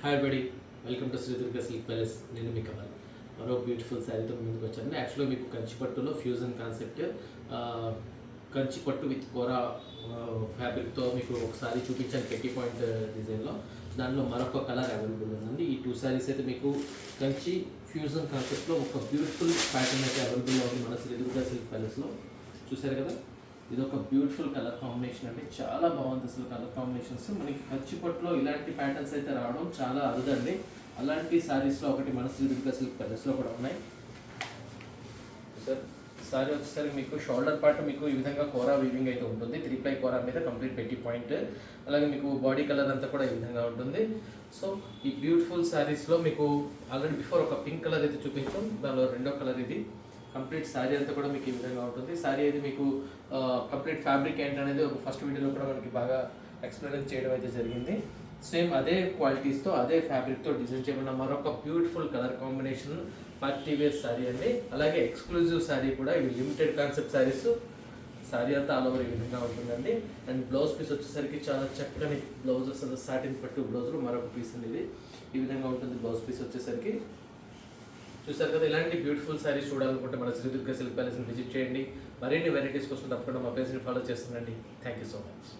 Hi buddy, welcome to Shri Durga silk palace. నేను మీ కమల్. మరో బ్యూటిఫుల్ శారీతో ముందుకు వచ్చాను. యాక్చువల్గా మీకు కంచిపట్టులో ఫ్యూజన్ కాన్సెప్ట్, కంచిపట్టు విత్ కోరా ఫ్యాబ్రిక్తో మీకు ఒకసారి చూపించాను పెట్టి పాయింట్ డిజైన్లో. దానిలో మరొక కలర్ అవైలబుల్ ఉందండి. ఈ 2 శారీస్ అయితే మీకు కంచి ఫ్యూజన్ కాన్సెప్ట్లో ఒక బ్యూటిఫుల్ ప్యాటర్న్ అయితే అవైలబుల్లో ఉంది మన శ్రీ దుర్గా సిల్క్ ప్యాలెస్లో. చూసారు కదా, ఇది ఒక బ్యూటిఫుల్ కలర్ కాంబినేషన్ అండి. చాలా బాగుంది అసలు కలర్ కాంబినేషన్స్. మనకి కంచిపట్టులో ఇలాంటి ప్యాటర్న్స్ అయితే రావడం చాలా అరుదండి. అలాంటి శారీస్లో ఒకటి మన శ్రీ దుర్గా సిల్క్ ప్యాలెస్లో కూడా ఉన్నాయి. సార్ సారీ వచ్చేసరికి మీకు షోల్డర్ పార్ట్ మీకు ఈ విధంగా కోరా వీవింగ్ అయితే ఉంటుంది. 3 కోరా మీద కంప్లీట్ పెట్టి పాయింట్. అలాగే మీకు బాడీ కలర్ అంతా కూడా ఈ విధంగా ఉంటుంది. సో ఈ బ్యూటిఫుల్ శారీస్లో మీకు ఆల్రెడీ బిఫోర్ ఒక పింక్ కలర్ అయితే చూపించాం. దానిలో రెండో కలర్ ఇది. కంప్లీట్ శారీ అంతా కూడా మీకు ఈ విధంగా ఉంటుంది. శారీ అయితే మీకు కంప్లీట్ ఫ్యాబ్రిక్ ఏంటనేది ఒక ఫస్ట్ వీడియోలో కూడా మనకి బాగా ఎక్స్ప్లెయిన్ చేయడం అయితే జరిగింది. సేమ్ అదే క్వాలిటీస్తో అదే ఫ్యాబ్రిక్తో డిజైన్ చేయబడిన మరొక beautiful colour combination party wear sari అండి. అలాగే ఎక్స్క్లూజివ్ శారీ కూడా, ఇవి లిమిటెడ్ కాన్సెప్ట్ శారీస్. శారీ అంతా ఆల్ ఓవర్ ఈ విధంగా ఉంటుందండి. అండ్ బ్లౌజ్ పీస్ వచ్చేసరికి చాలా చక్కని బ్లౌజ్ వస్తుంది. సాటిన్ పట్టు బ్లౌజ్లో మరొక పీస్ అండి. ఇది ఈ విధంగా ఉంటుంది బ్లౌజ్ పీస్ వచ్చేసరికి. చూసారు కదా, ఇలాంటి బ్యూటిఫుల్ శారీస్ చూడాలనుకుంటే మన శ్రీ దుర్గా సిల్క్ ప్యాలెస్ని విజిట్ చేయండి. మరిన్ని వెరైటీస్ కోసం తప్పకుండా మా పేజ్ని ఫాలో చేస్తుండండి. Thank you so much.